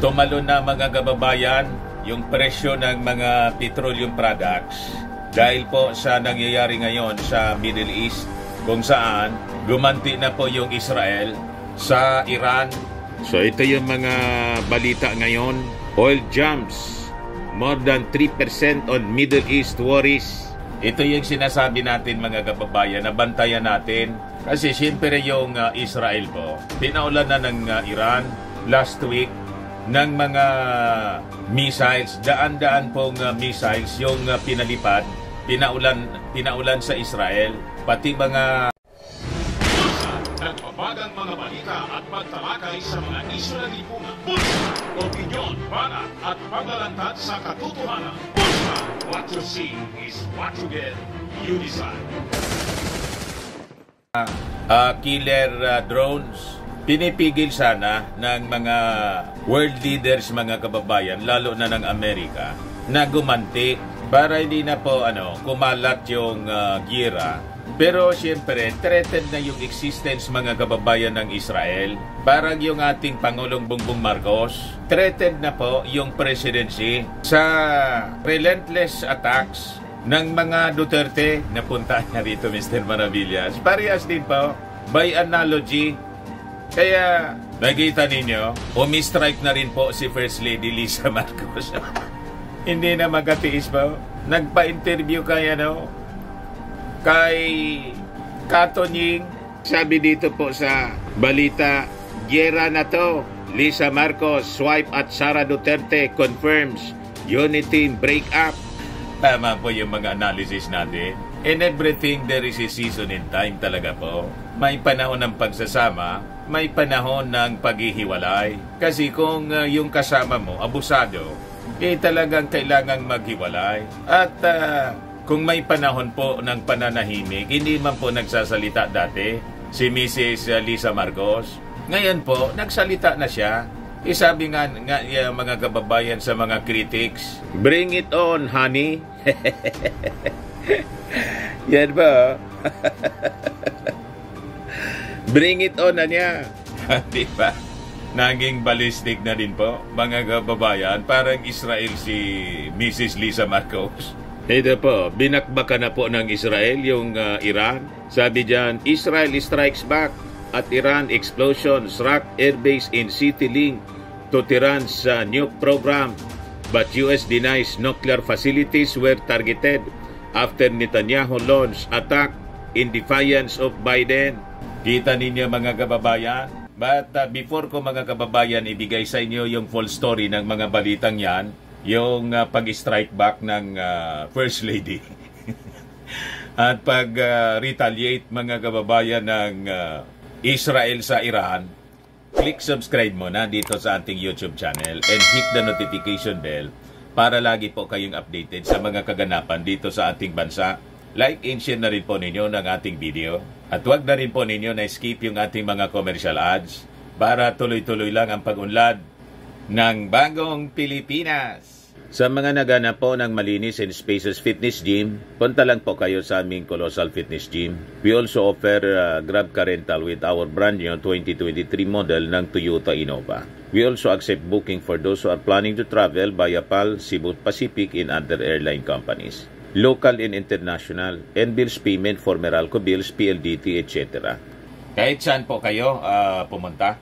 tumalon na mga kababayan yung presyo ng mga petroleum products dahil po sa nangyayari ngayon sa Middle East kung saan gumanti na po yung Israel sa Iran. So ito yung mga balita ngayon. Oil jumps more than 3% on Middle East worries. Ito yung sinasabi natin mga kababayan na bantayan natin. Kasi siyempre yung Israel po, pinaulan na ng Iran last week ng mga missiles, daan-daan pong missiles yung pinalipad, pinaulan sa Israel, pati mga nagbabagang mga balita at pagtalakay sa mga isyu na lipunan. Bulsa, opinyon, banat at paglalantad sa katotohanan. Bulsa, what you see is what you get. You decide. Killer drones, pinipigil sana ng mga world leaders, mga kababayan, lalo na ng Amerika, na gumanti para hindi na po kumalat yung gira. Pero siyempre, threatened na yung existence mga kababayan ng Israel. Parang yung ating Pangulong Bongbong Marcos, threatened na po yung presidency sa relentless attacks ng mga Duterte. Napunta na rito, Mr. Maravillas. Parehas din po, by analogy. Kaya, nakita ninyo, umi-strike na rin po si First Lady Lisa Marcos. Hindi na magatiis po. Nagpa-interview kay Katonying. Sabi dito po sa balita, gera na to. Lisa Marcos, swipe at Sara Duterte confirms unity break up. Tama po yung mga analysis natin. In everything, there is a season and time talaga po. May panahon ng pagsasama, may panahon ng paghihiwalay. Kasi kung yung kasama mo, abusado, talagang kailangang maghiwalay. At kung may panahon po ng pananahimik, hindi man po nagsasalita dati si Mrs. Lisa Marcos. Ngayon po, nagsalita na siya. Sabi nga mga kababayan sa mga critics, bring it on, honey. Yan ba? Bring it on na niya. Di ba? Naging ballistic na din po, mga kababayan. Parang Israel si Mrs. Lisa Marcos. Ito po, binakbakan na po ng Israel yung Iran. Sabi dyan, Israel strikes back at Iran explosion struck airbase in city link to Tehran's nuke program. But US denies nuclear facilities were targeted after Netanyahu launched attack in defiance of Biden. Kita ninyo mga kababayan? But before ko mga kababayan ibigay sa inyo yung full story ng mga balitang yan, yung pag-strike back ng First Lady at pag-retaliate mga kababayan ng Israel sa Iran, click subscribe muna dito sa ating YouTube channel and hit the notification bell para lagi po kayong updated sa mga kaganapan dito sa ating bansa. Like and share na rin po ninyo ng ating video. At huwag na rin po ninyo na skip yung ating mga commercial ads para tuloy-tuloy lang ang pag-unlad ng bagong Pilipinas. Sa mga naghanap po ng malinis and spacious fitness gym, punta lang po kayo sa aming Colossal Fitness Gym. We also offer Grab Car Rental with our brand new 2023 model ng Toyota Innova. We also accept booking for those who are planning to travel via PAL, Cebu Pacific, and other airline companies. Local and international, and bills payment for Meralco bills, PLDT, etc. Kahit saan po kayo pumunta,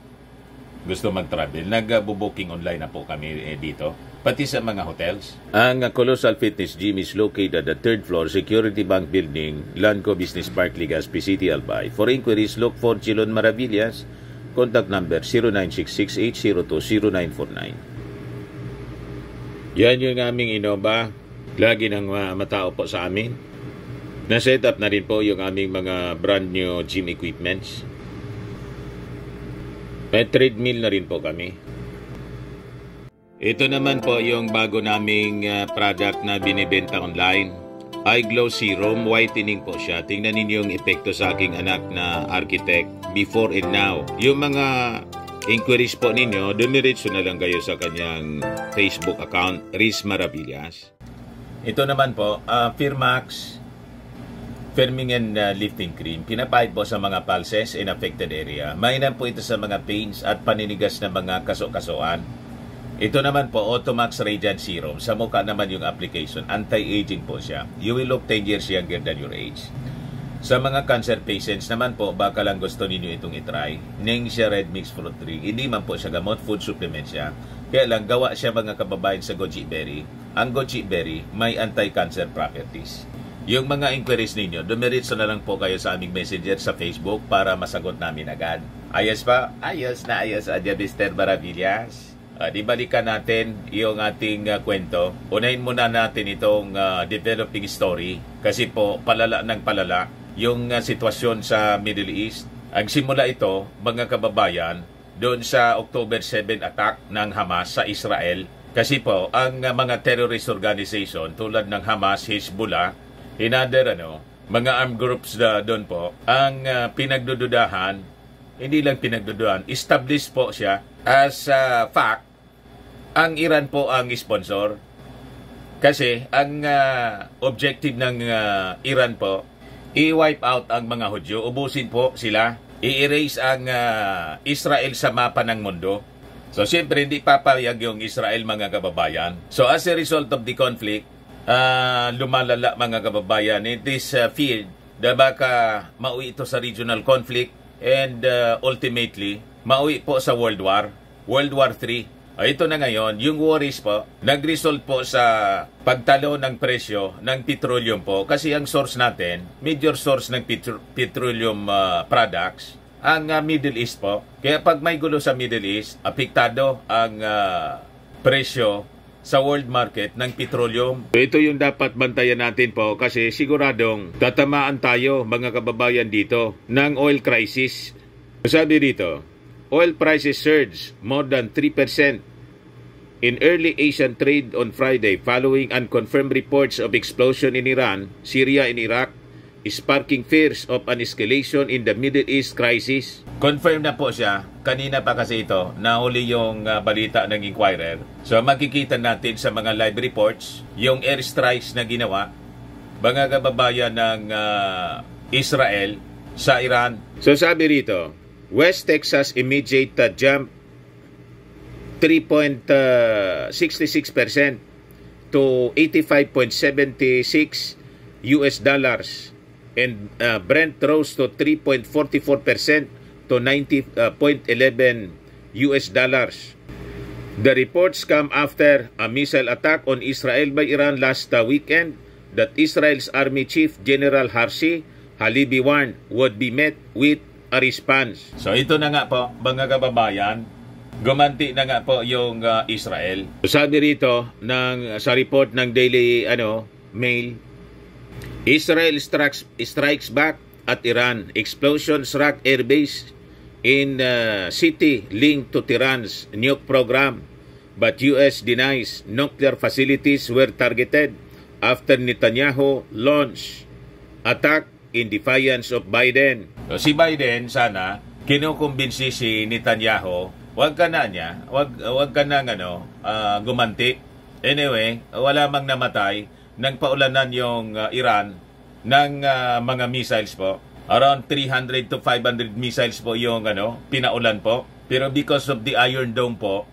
gusto mag-travel, nag-booking online na po kami dito, pati sa mga hotels. Ang Colossal Fitness Gym is located at the 3rd floor Security Bank Building, Lanco Business Park, Legazpi City, Albay. For inquiries, look for Chilon Maravillas. Contact number 0966-802-0949. Yan yung aming Innova. Lagi nang matao po sa amin. Na-set up na rin po yung aming mga brand new gym equipments. May treadmill na rin po kami. Ito naman po yung bago naming product na binibenta online. Eye Glow Serum, whitening po siya. Tingnan ninyo yung epekto sa aking anak na architect before and now. Yung mga inquiries po ninyo, dumiretso na lang kayo sa kanyang Facebook account, Riz Maravillas. Ito naman po, Firmax Firming and Lifting Cream. Pinapahid po sa mga pulses in affected area. Mainam po ito sa mga pains at paninigas na mga kaso-kasuan. Ito naman po, Automax Radiant Serum. Sa mukha naman yung application. Anti-aging po siya. You will look 10 years younger than your age. Sa mga cancer patients naman po, baka lang gusto ninyo itong itry. Ning siya Red Mix Fruit 3. Hindi man po siya gamot, food supplement siya. Kaya lang, gawa siya mga kababayan sa goji berry. Ang goji berry may anti-cancer properties. Yung mga inquiries ninyo, dumiritso na lang po kayo sa aming messenger sa Facebook para masagot namin agad. Ayos pa? Ayos na ayos, Adya Mr. Maravillas. Di balikan natin yung ating kwento. Unahin muna natin itong developing story kasi po palala ng palala yung sitwasyon sa Middle East. Ang simula ito, mga kababayan, doon sa October 7 attack ng Hamas sa Israel. Kasi po, ang mga terrorist organization tulad ng Hamas, Hezbollah, mga armed groups doon po, ang pinagdududahan, hindi lang pinagdududahan, established po siya as fact, ang Iran po ang sponsor. Kasi ang objective ng Iran po, i-wipe out ang mga Hudyo, ubusin po sila, i-erase ang Israel sa mapa ng mundo. So, siyempre, hindi papayag yung Israel, mga kababayan. So, as a result of the conflict, lumalala, mga kababayan, in this field, na baka mauwi ito sa regional conflict and ultimately, mauwi po sa World War III. Ito na ngayon, yung worries po, nag-result po sa pagtalo ng presyo ng petroleum po. Kasi ang source natin, major source ng petroleum products, ang Middle East po. Kaya pag may gulo sa Middle East, apektado ang presyo sa world market ng petroleum. Ito yung dapat bantayan natin po kasi siguradong tatamaan tayo, mga kababayan, dito ng oil crisis. Sabi dito, oil prices surged more than 3% in early Asian trade on Friday following unconfirmed reports of explosion in Iran, Syria and Iraq, sparking fears of an escalation in the Middle East crisis. Confirmed na po siya. Kanina pa kasi ito, nahuli yung balita ng Inquirer. So makikita natin sa mga live reports yung airstrikes na ginawa mga kababayan ng Israel sa Iran. So sabi rito, West Texas immediate jump 3.66% to $85.76 and Brent rose to 3.44% to $90.11. The reports come after a missile attack on Israel by Iran last weekend that Israel's Army Chief General Herzi Halevi warned would be met with a response. So ito na nga po, mga kababayan, gumanti na nga po yung Israel. Sabi rito sa report ng Daily Mail, Israel strikes back at Iran. Explosions rock airbase in city linked to Tehran's nuke program. But US denies nuclear facilities were targeted after Netanyahu launched attack in defiance of Biden. So, si Biden sana kinukumbinsi si Netanyahu, wag ka na gumanti. Anyway, wala mang namatay nang paulanan yung Iran ng mga missiles po. Around 300 to 500 missiles po yung pinaulan po. Pero because of the Iron Dome po,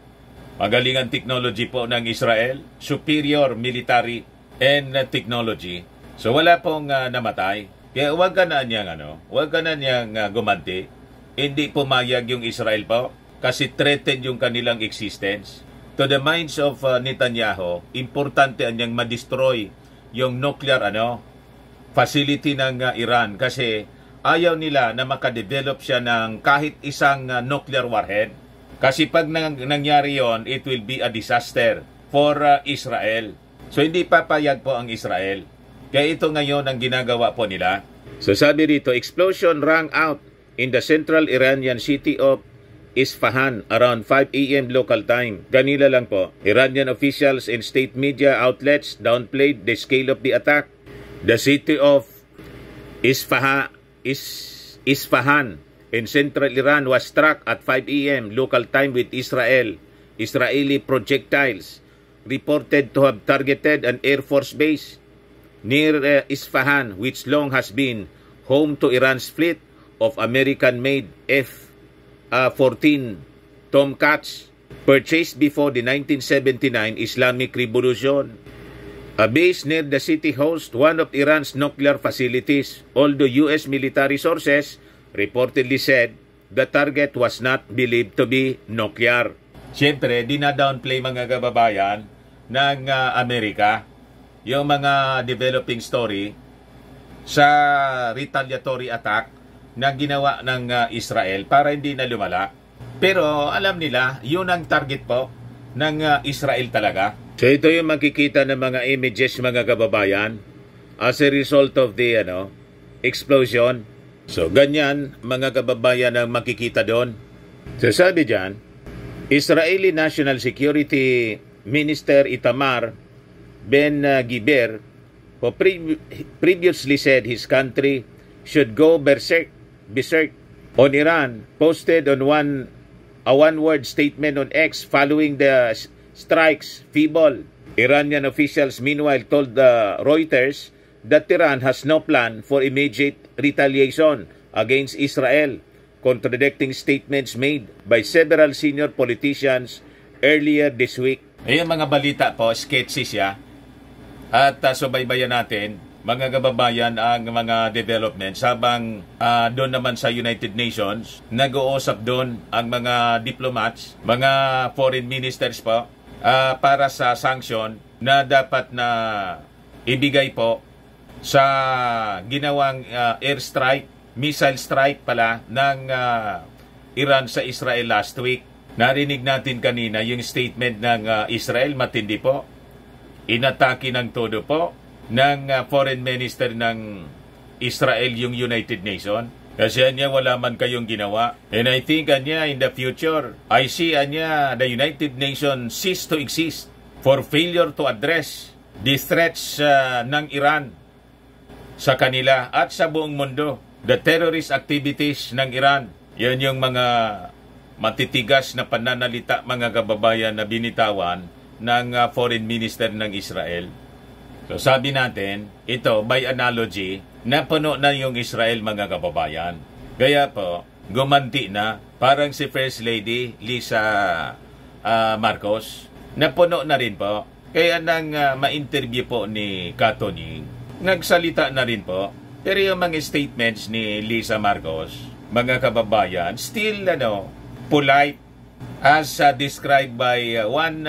magaling ang technology po ng Israel, superior military and technology. So wala pong namatay. Kaya wag ka na niyang gumanti. Hindi pumayag yung Israel po kasi threatened yung kanilang existence. To the minds of Netanyahu, importante niyang ma-destroy yung nuclear facility ng Iran kasi ayaw nila na makadevelop siya ng kahit isang nuclear warhead. Kasi pag nangyari yon, it will be a disaster for Israel. So hindi papayag po ang Israel. Kaya ito ngayon ang ginagawa po nila. So sabi dito, explosion rang out in the central Iranian city of Isfahan around 5 a.m. local time. Ganila lang po. Iranian officials and state media outlets downplayed the scale of the attack. The city of Isfahan in central Iran was struck at 5 a.m. local time with Israeli projectiles reported to have targeted an Air Force base near Isfahan, which long has been home to Iran's fleet of American-made F-14 Tomcats purchased before the 1979 Islamic Revolution. A base near the city hosts one of Iran's nuclear facilities, although U.S. military sources reportedly said the target was not believed to be nuclear. Siyempre, dina-downplay mga kababayan ng Amerika yung mga developing story sa retaliatory attack na ginawa ng Israel para hindi na lumala. Pero alam nila, yun ang target po ng Israel talaga. So ito yung makikita ng mga images mga kababayan as a result of the explosion. So ganyan mga kababayan ang makikita doon. So sabi dyan, Israeli National Security Minister Itamar Ben-Gvir, who previously said his country should go berserk on Iran, posted on a one-word statement on X following the strikes feeble. Iranian officials meanwhile told Reuters that Iran has no plan for immediate retaliation against Israel, contradicting statements made by several senior politicians earlier this week. Ayan mga balita po, sketchy siya. At subaybayan natin, mga kababayan, ang mga developments habang doon naman sa United Nations, nag-uusap doon ang mga diplomats, mga foreign ministers po, para sa sanction na dapat na ibigay po sa ginawang airstrike, missile strike pala ng Iran sa Israel last week. Narinig natin kanina yung statement ng Israel, matindi po. Inatake ng todo po ng foreign minister ng Israel yung United Nations. Kasi anya wala man kayong ginawa. And I think anya in the future, I see anya the United Nations cease to exist for failure to address the threats ng Iran sa kanila at sa buong mundo. The terrorist activities ng Iran. Yan yung mga matitigas na pananalita mga kababayan na binitawan ng foreign minister ng Israel. So sabi natin, ito by analogy, napuno na yung Israel mga kababayan. Kaya po, gumanti na, parang si First Lady Lisa Marcos, napuno na rin po. Kaya nang ma-interview po ni Katoning, nagsalita na rin po. Pero yung mga statements ni Lisa Marcos, mga kababayan, still polite, as described by one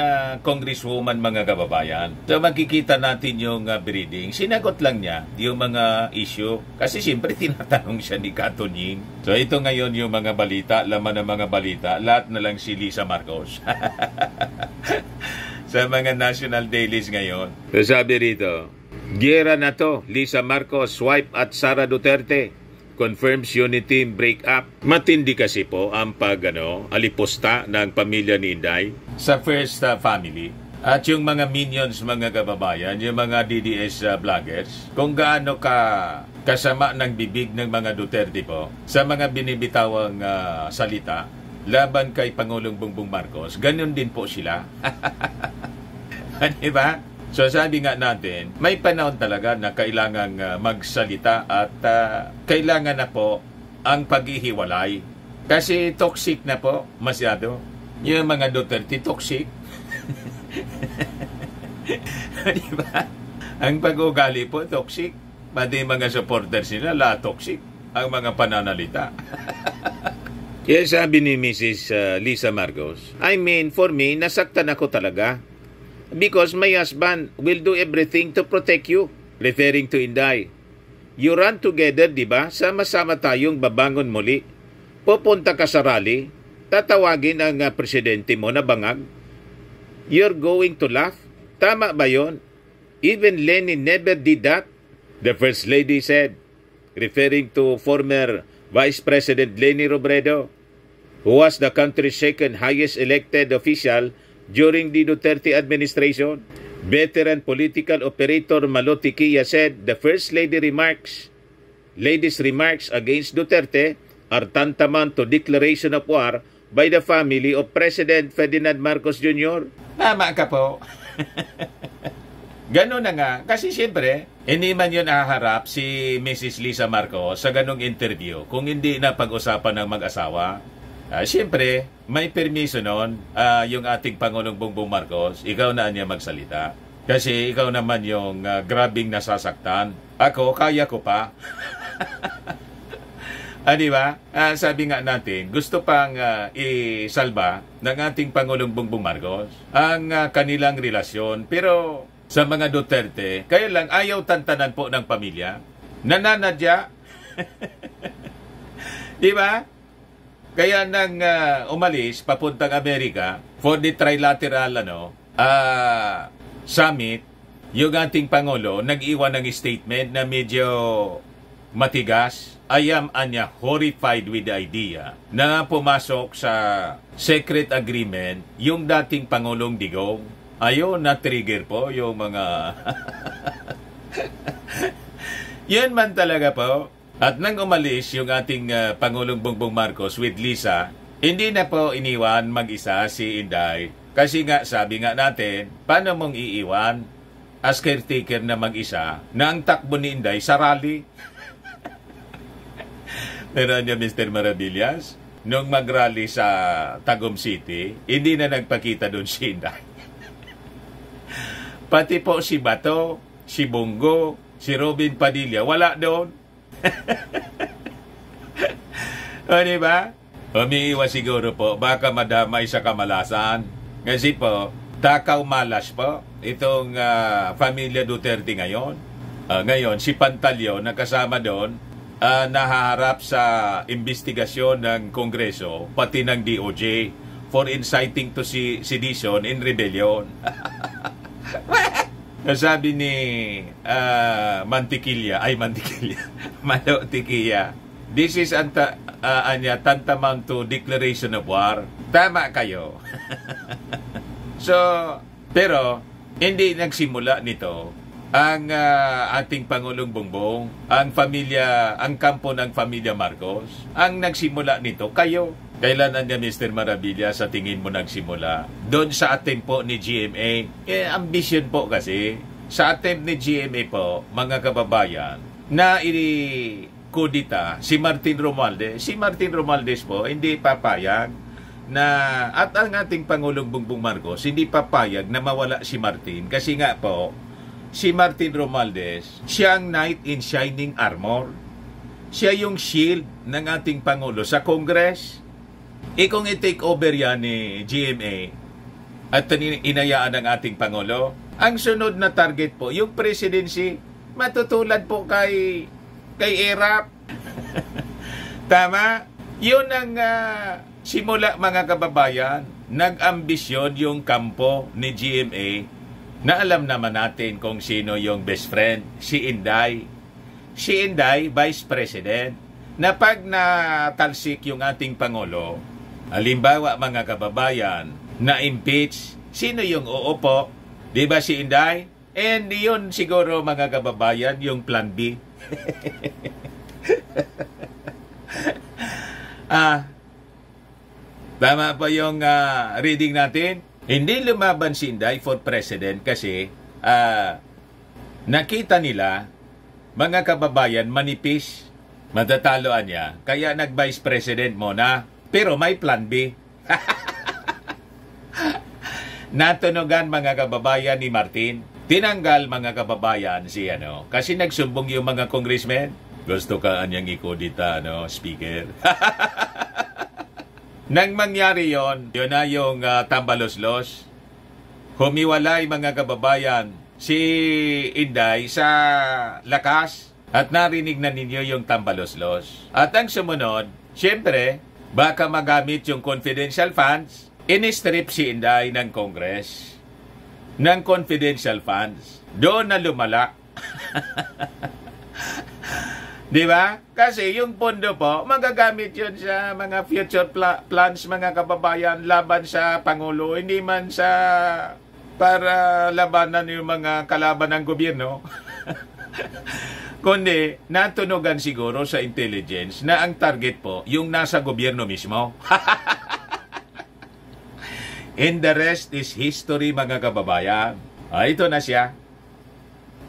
congresswoman mga kababayan. So makikita natin yung breeding. Sinagot lang niya yung mga issue. Kasi siyempre tinatanong siya ni Katoning. So ito ngayon yung mga balita, laman ng mga balita. Lahat na lang si Lisa Marcos. Sa mga national dailies ngayon. So sabi rito, gera na to, Lisa Marcos swipe at Sara Duterte. Confirms unity breakup. Matindi kasi po ang alipusta ng pamilya ni Inday sa first family. At yung mga minions, mga kababayan, yung mga DDS vloggers, kung gaano kasama ng bibig ng mga Duterte po sa mga binibitawang salita laban kay Pangulong Bongbong Marcos, ganun din po sila. Diba? So sabi nga natin, may panahon talaga na kailangang magsalita at kailangan na po ang paghihiwalay. Kasi toxic na po, masyado. Yung mga Duterte, toxic. Diba? Ang pag-ugali po, toxic. Pati mga supporters nila, toxic. Ang mga pananalita. Kaya sabi ni Mrs. Lisa Marcos, I mean, for me, nasaktan ako talaga. Because my husband will do everything to protect you. Referring to Inday. You run together, di ba? Sama-sama tayong babangon muli. Pupunta ka sa rally. Tatawagin ang presidente mo na bangag. You're going to laugh. Tama ba yon? Even Lenin never did that. The First Lady said. Referring to former Vice President Leni Robredo, who was the country's second highest elected official during the Duterte administration. Veteran political operator Maloti Kia said the First Lady's remarks against Duterte are tantamount to declaration of war by the family of President Ferdinand Marcos Jr. Tama ka po. Ganun na nga. Kasi siyempre, hindi man yun haharap si Mrs. Lisa Marcos sa ganung interview kung hindi na pag-usapan ng mag-asawa. Siyempre, may permiso noon yung ating Pangulong Bongbong Marcos. Ikaw na niya magsalita. Kasi ikaw naman yung grabing nasasaktan. Ako, kaya ko pa. Di ba? Sabi nga natin, gusto pang isalba ng ating Pangulong Bongbong Marcos ang kanilang relasyon. Pero sa mga Duterte, kaya lang ayaw tantanan po ng pamilya. Nananadya. Di ba? Kaya nang umalis papuntang Amerika for the trilateral summit, yung ating Pangulo nag-iwan ng statement na medyo matigas. I am horrified with the idea na pumasok sa secret agreement yung dating Pangulong Digong. Ayun, na-trigger po yung mga... Yan man talaga po. At nang umalis yung ating Pangulong Bongbong Marcos with Lisa, hindi na po iniwan mag-isa si Inday. Kasi nga, sabi nga natin, paano mong iiwan as caretaker na mag-isa na ang takbo ni Inday sa rally? Meron niya Mr. Maravillas, nung mag-rally sa Tagum City, hindi na nagpakita doon si Inday. Pati po si Bato, si Bongo, si Robin Padilla, wala doon. O, diba? Umiiwas siguro po, baka madamay sa kamalasan. Kasi po, takaw malas po, itong Pamilya Duterte ngayon. Ngayon, si Pantalyo, nakasama doon, nahaharap sa investigasyon ng Kongreso, pati ng DOJ, for inciting to sedition in rebellion. Sabi ni Mantikilla, Malo Tiquilla, this is tantamount to declaration of war. Tama kayo. So, pero hindi nagsimula nito ang ating Pangulong Bongbong, ang kampo ng pamilya Marcos. Ang nagsimula nito kayo. Kailan niya Mr. Maravilla sa tingin mo nagsimula? Doon sa attempt po ni GMA. Ambition po kasi. Sa attempt ni GMA po, mga kababayan, na kudita si Martin Romualdez. Si Martin Romualdez po, hindi papayag na, at ang ating Pangulong Bongbong Marcos, hindi papayag na mawala si Martin. Kasi nga po, si Martin Romualdez, siya ang knight in shining armor. Siya yung shield ng ating Pangulo sa Congress. Kung i-take over yan ni GMA at inayaan ng ating Pangulo, ang sunod na target po, yung presidency, matutulad po kay ERAP. Tama? Yun ang simula mga kababayan, nag-ambisyon yung kampo ni GMA na alam naman natin kung sino yung best friend, si Inday. Si Inday, Vice President, na pag natalsik yung ating Pangulo, halimbawa mga kababayan, na-impeach, sino yung uupo? Di ba si Inday? And yun siguro mga kababayan, yung plan B. Tama pa yung reading natin? Hindi lumaban si Inday for president kasi nakita nila, mga kababayan, manipis, matataloan niya. Kaya nag-vice president muna. Pero may plan B. Natunugan mga kababayan ni Martin. Tinanggal mga kababayan si kasi nagsumbong yung mga congressmen. Gusto ka anyang ikodita, speaker. Nang mangyari yun na yung tambaloslos. Humiwalay mga kababayan si Inday sa lakas at narinig na ninyo yung tambaloslos. At ang sumunod, siyempre, baka magamit yung confidential funds, in-strip si Inday ng Congress ng confidential funds. Doon na lumala. Di ba? Kasi yung pondo po, magagamit yun sa mga future plans, mga kababayan, laban sa Pangulo, hindi man sa para labanan yung mga kalaban ng gobyerno. Kundi, natunugan siguro sa intelligence na ang target po, yung nasa gobyerno mismo. And the rest is history, mga kababayan. Ito na siya.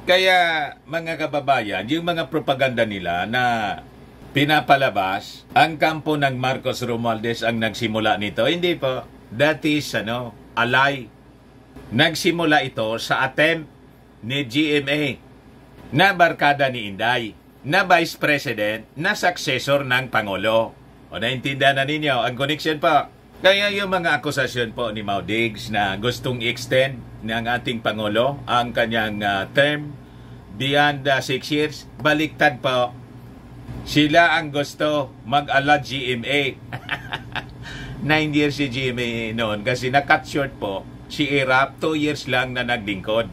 Kaya, mga kababayan, yung mga propaganda nila na pinapalabas, ang kampo ng Marcos Romualdez ang nagsimula nito. Hindi po. That is, a lie. Nagsimula ito sa attempt ni GMA na barkada ni Inday, na Vice President, na successor ng Pangulo. O naintindihan na ninyo ang connection po. Kaya yung mga akusasyon po ni Mau Diggs na gustong i-extend ng ating Pangulo ang kanyang term beyond 6 years, baliktad po. Sila ang gusto mag-ala GMA. 9 years si GMA noon kasi na-cut short po si Irap, 2 years lang na naglingkod.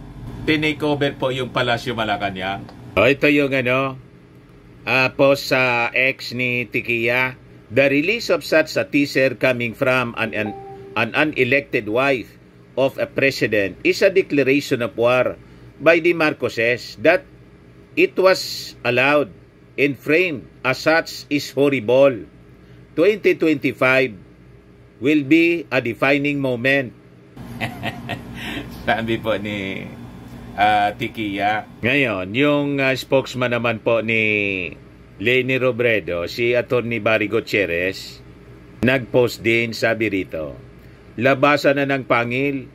Tinake over po yung Palasyo Malacanang. Ito yung post sa ex ni Tikia. The release of such a teaser coming from an unelected wife of a president is a declaration of war by the Marcoses that it was allowed and framed as such is horrible. 2025 will be a defining moment. Sabi po ni Tikia. Ngayon, yung spokesman naman po ni Leni Robredo, si Atty. Barry Gutierrez, nag-post din, sabi rito, labasan na ng pangil.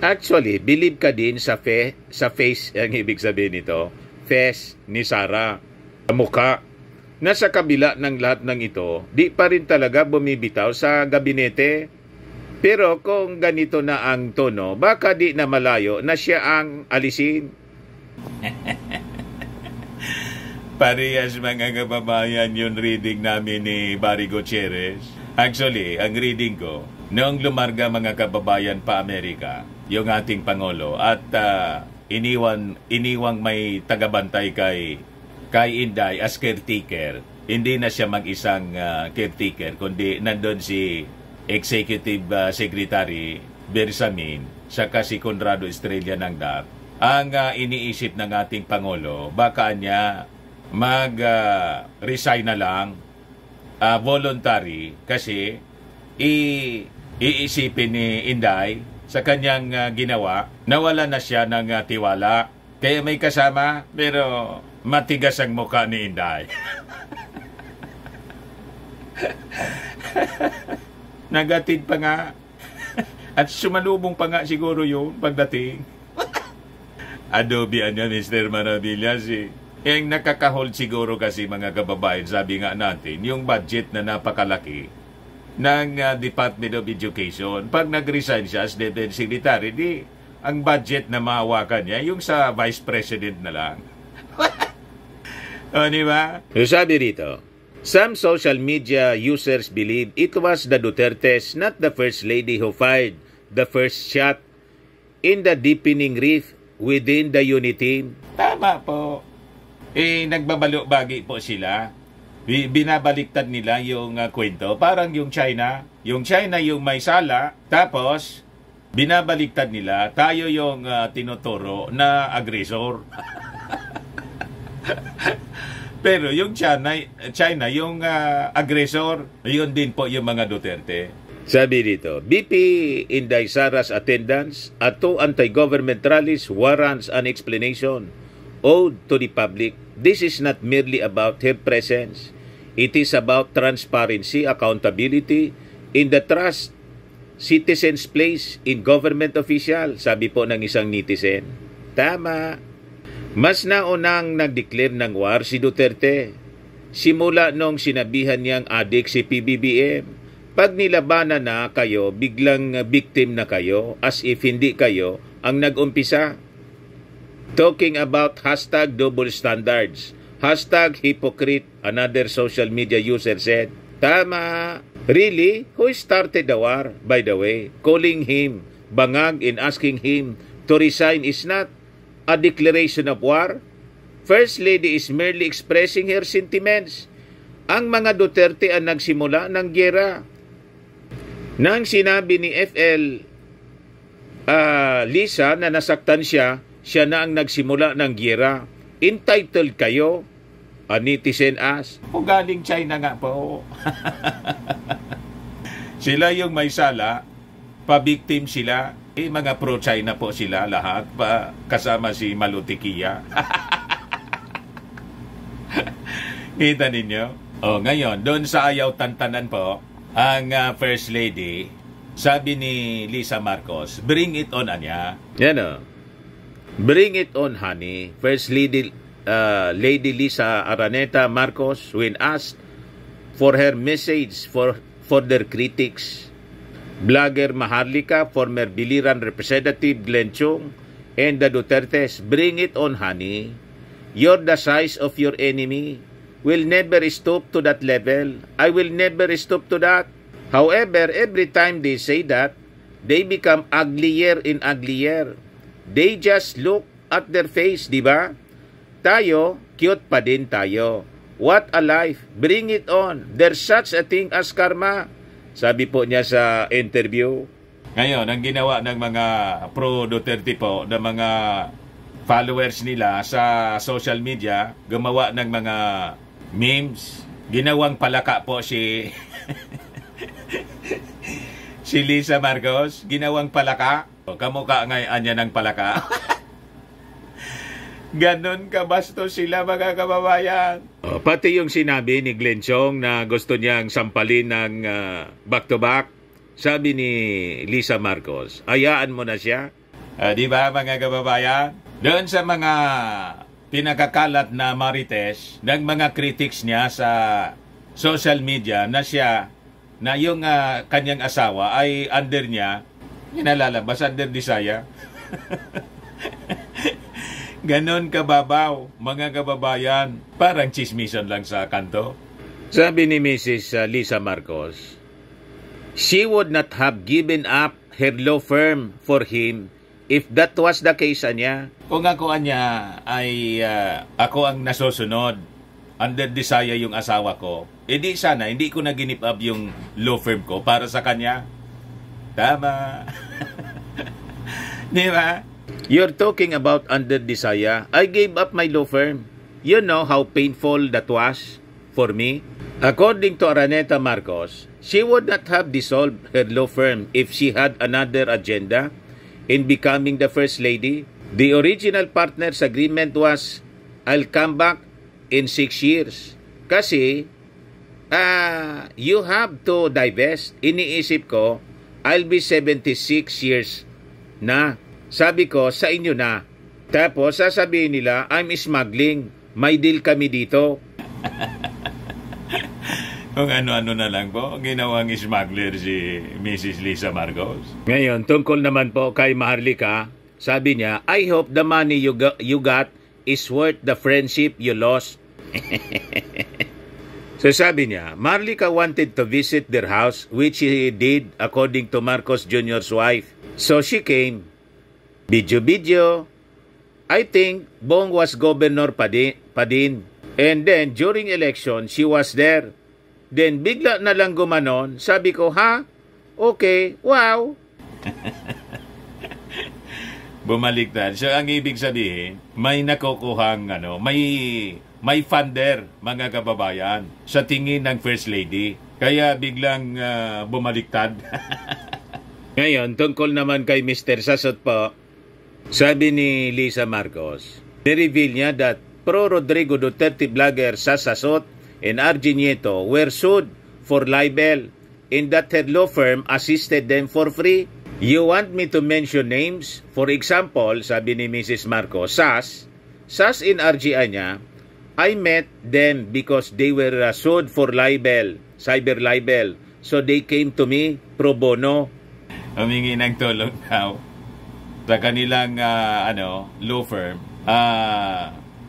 Actually, believe ka din sa face, ang ibig sabihin nito, face ni Sara, mukha. Nasa kabila ng lahat ng ito, di pa rin talaga bumibitaw sa gabinete. Pero kung ganito na ang tono, baka di na malayo na siya ang alisin. Parehas mga kababayan yung reading namin ni Barry Gutierrez. Actually, ang reading ko, noong lumarga mga kababayan pa Amerika, yung ating Pangulo, at iniwang may tagabantay kay Inday as caretaker. Hindi na siya mag-isang caretaker, kundi nandun si Executive Secretary Bersamin, saka si Conrado Estrella ng DAP. Ang iniisip ng ating Pangulo, baka niya mag-resign na lang voluntary kasi iisipin ni Inday sa kanyang ginawa, nawala na siya ng tiwala. Kaya may kasama, pero matigas ang mukha ni Inday. Nagatid pa nga. At sumalubong pa nga siguro yun pagdating. Adobe niya, Mr. Maravillas Yung nakaka-hold siguro kasi mga kababayan, sabi nga natin, yung budget na napakalaki ng Department of Education. Pag nag-resign siya as Deputy Secretary, di ang budget na mahawakan niya, yung sa Vice President na lang. O, di ba? Sabi rito, some social media users believe it was the Dutertes, not the First Lady, who fired the first shot in the deepening rift within the unity. Tama po. Nagbabalo-bagi po sila. Binabaliktad nila yung kwento. Parang yung China. Yung China yung may sala. Tapos, binabaliktad nila. Tayo yung tinuturo na agresor. Pero yung China yung agresor. Yun din po yung mga Duterte. Sabi dito, BP Inday Sara's attendance at 2 anti-government rallies warrants an explanation owed to the public. This is not merely about her presence. It is about transparency, accountability, in the trust citizens place in government official, sabi po ng isang netizen. Tama. Mas naunang nag-declare ng war si Duterte. Simula nung sinabihan niyang adik si PBBM. Pag nilabanan na kayo, biglang victim na kayo as if hindi kayo ang nag-umpisa. Talking about hashtag double standards, hashtag hypocrite, another social media user said. Tama. Really? Who started the war, by the way? Calling him bangag and asking him to resign is not a declaration of war. First Lady is merely expressing her sentiments. Ang mga Duterte ang nagsimula ng giyera. Nang sinabi ni FL Lisa na nasaktan siya na ang nagsimula ng giyera. Entitled kayo, a netizen as. O galing China nga po. Sila yung may sala, pa-victim sila. Mga pro-China po sila lahat, kasama si Malutikia. Kita ninyo? Oh, ngayon, doon sa ayaw tantanan po, ang First Lady, sabi ni Lisa Marcos, bring it on, anya. Yan o. Bring it on, honey. First Lady, Lady Lisa Araneta Marcos, when asked for her message for their critics. Blogger Maharlika, former Biliran Representative Glenn Chong, and the Dutertes, bring it on, honey. You're the size of your enemy. Will never stoop to that level. I will never stoop to that. However, every time they say that, they become uglier and uglier. They just look at their face, di ba? Tayo, cute pa din tayo. What a life. Bring it on. There's such a thing as karma. Sabi po niya sa interview. Ngayon, ang ginawa ng mga pro-Duterte po, ng mga followers nila sa social media, gumawa ng mga memes. Ginawang palaka po si si Lisa Marcos. Ginawang palaka. Kamukha ngayon niya ng palaka. Ganon kabasto sila, mga kababayan. Pati yung sinabi ni Glenn Chong na gusto niyang sampalin ng back-to-back, sabi ni Lisa Marcos, hayaan mo na siya. Di ba, mga kababayan? Doon sa mga pinakakalat na marites ng mga critics niya sa social media na siya, na yung kanyang asawa ay under niya, nalalabas under desire. Ganon kababaw, mga kababayan. Parang chismisan lang sa kanto. Sabi ni Mrs. Lisa Marcos, she would not have given up her law firm for him if that was the case niya. Kung ako niya ay ako ang nasusunod, under desire yung asawa ko, edi sana hindi ko na ginip up yung law firm ko para sa kanya. Tama. Di ba? You're talking about under desire. I gave up my law firm. You know how painful that was for me? According to Araneta Marcos, she would not have dissolved her law firm if she had another agenda in becoming the First Lady. The original partners agreement was, I'll come back in 6 years. Kasi, you have to divest. Iniisip ko, I'll be 76 years na. Sabi ko, sa inyo na. Tapos, sasabihin nila, I'm smuggling. May deal kami dito. Kung ano-ano na lang po, ginawang smuggler si Mrs. Lisa Marcos. Ngayon, tungkol naman po kay Maharlika, sabi niya, I hope the money you got is worth the friendship you lost. So sabi niya, Maharlika wanted to visit their house, which he did according to Marcos Jr.'s wife. So she came. Video. I think Bong was governor pa din. And then, during election, she was there. Then, bigla na lang gumanon. Sabi ko, ha? Okay, wow. Bumaliktad. So, ang ibig sabihin, may nakukuhang, may funder, mga kababayan, sa tingin ng First Lady. Kaya biglang bumaliktad. Ngayon, tungkol naman kay Mr. Sasot po, sabi ni Lisa Marcos, ni-reveal niya that pro-Rodrigo Duterte blogger Sasot and RG Nieto were sued for libel in that her law firm assisted them for free. You want me to mention names? For example, sabi ni Mrs. Marcos, Sas in RGI niya, I met them because they were sued for libel, cyber libel. So they came to me pro bono. Humingi ng tulong daw sa kanilang law firm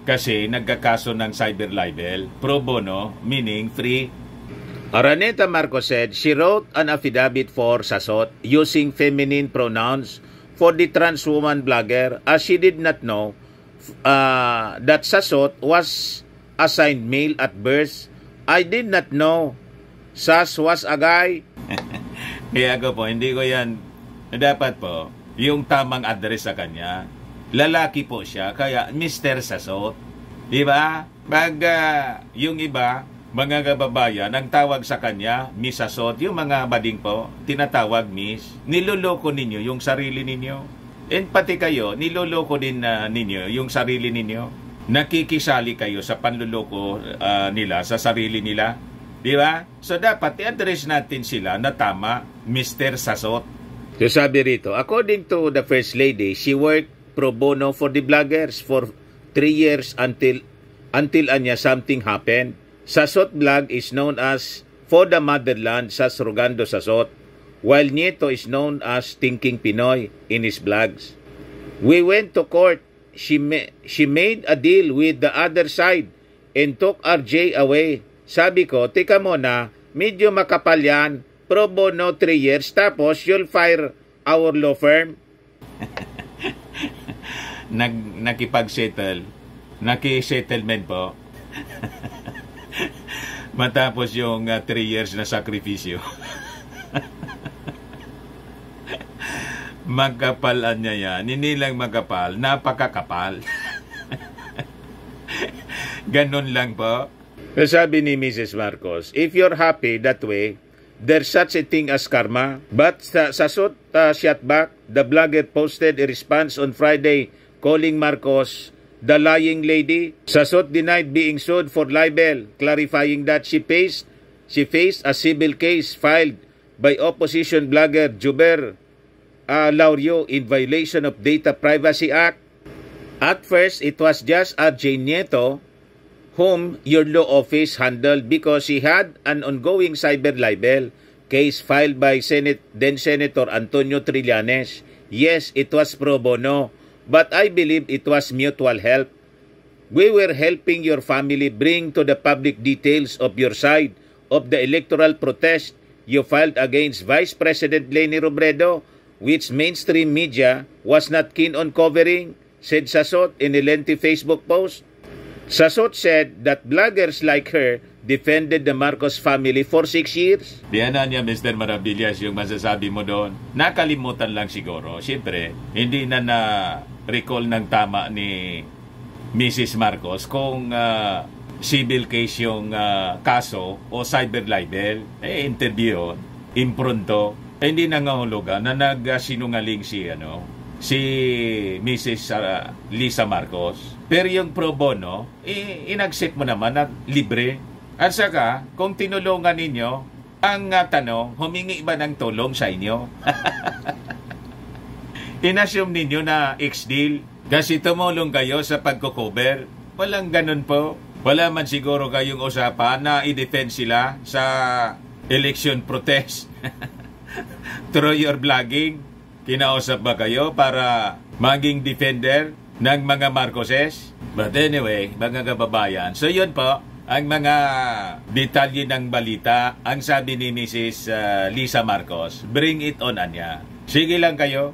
kasi nagkakaso ng cyber libel. Pro bono, meaning free. Araneta Marcos said she wrote an affidavit for Sasot using feminine pronouns for the trans woman blogger as she did not know that Sasot was assigned male at birth. I did not know Sas was a guy. Kaya ako po, hindi ko yan, dapat po, yung tamang address sa kanya, lalaki po siya, kaya Mr. Sasot. Diba? Yung iba, mga kababayan, ang tawag sa kanya, Miss Sasot, yung mga bading po, tinatawag Miss. Niloloko ninyo yung sarili ninyo. And pati kayo, niloloko din ninyo yung sarili ninyo. nakikisali kayo sa panluloko nila, sa sarili nila. Di ba? So dapat i-address natin sila na tama, Mr. Sasot. So sabi rito, according to the First Lady, she worked pro bono for the vloggers for 3 years until anya something happened. Sasot Vlog is known as For the Motherland, Sas Rogando Sasot, while Nieto is known as Thinking Pinoy in his vlogs. We went to court. She made a deal with the other side and took RJ away. Sabi ko, tika mo na, medyo makapal yan, pro bono 3 years, tapos you'll fire our law firm. Naki-settlement po. Matapos yung 3 years na sakripisyo. Magkapalan niya yan. Hindi lang magkapal, napakakapal. Ganon lang po. Sabi ni Mrs. Marcos, if you're happy that way, there's such a thing as karma. But Sasot shot back. The blogger posted a response on Friday calling Marcos the lying lady. Sasot denied being sued for libel, clarifying that she faced a civil case filed by opposition blogger Juber Laurio in violation of Data Privacy Act. At first, it was just RJ Nieto whom your law office handled because he had an ongoing cyber libel case filed by then Senator Antonio Trillanes. Yes, it was pro bono, but I believe it was mutual help. We were helping your family bring to the public details of your side of the electoral protest you filed against Vice President Leni Robredo, which mainstream media was not keen on covering, said Sasot in a lengthy Facebook post. Sasot said that bloggers like her defended the Marcos family for 6 years. Diyan niya, Mr. Maravillas, yung masasabi mo doon. Nakalimutan lang siguro. Siyempre, hindi na na-recall ng tama ni Mrs. Marcos kung civil case yung kaso o cyber libel. Interview, impronto. Hindi nangahulugan na nagsinungaling si Mrs. Lisa Marcos. Pero yung pro bono, inaccept mo naman na libre. At saka, kung tinulungan ninyo, ang tanong, humingi ba ng tulong sa inyo? Inassume ninyo na ex-deal kasi tumulong kayo sa pagkukover. Walang ganun po. Wala man siguro kayong usapan na i-defend sila sa election protest. Through your vlogging, kinausap ba kayo para maging defender ng mga Marcoses? But anyway, mga kababayan, so yun po ang mga detalye ng balita. Ang sabi ni Mrs. Lisa Marcos, bring it on, Anya. Sige lang kayo.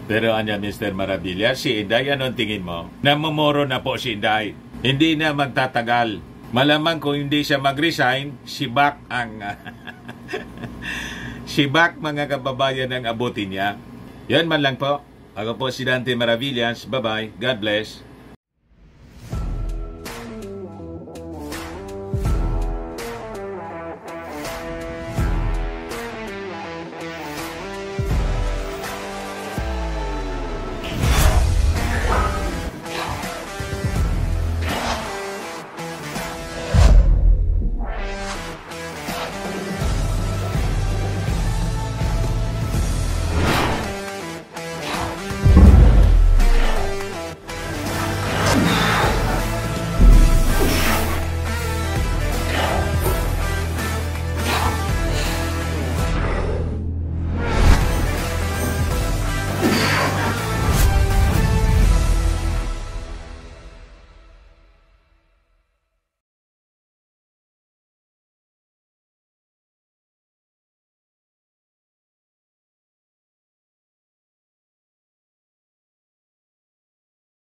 Pero Anya, Mr. Maravilla, si Inday, anong tingin mo? Namumuro na po si Inday. Hindi na magtatagal. Malamang kung hindi siya mag-resign, si Bak ang... si Bak, mga kababayan, ang abutin niya. Yan man lang po. Ako po si Dante Maravillas. Bye-bye. God bless.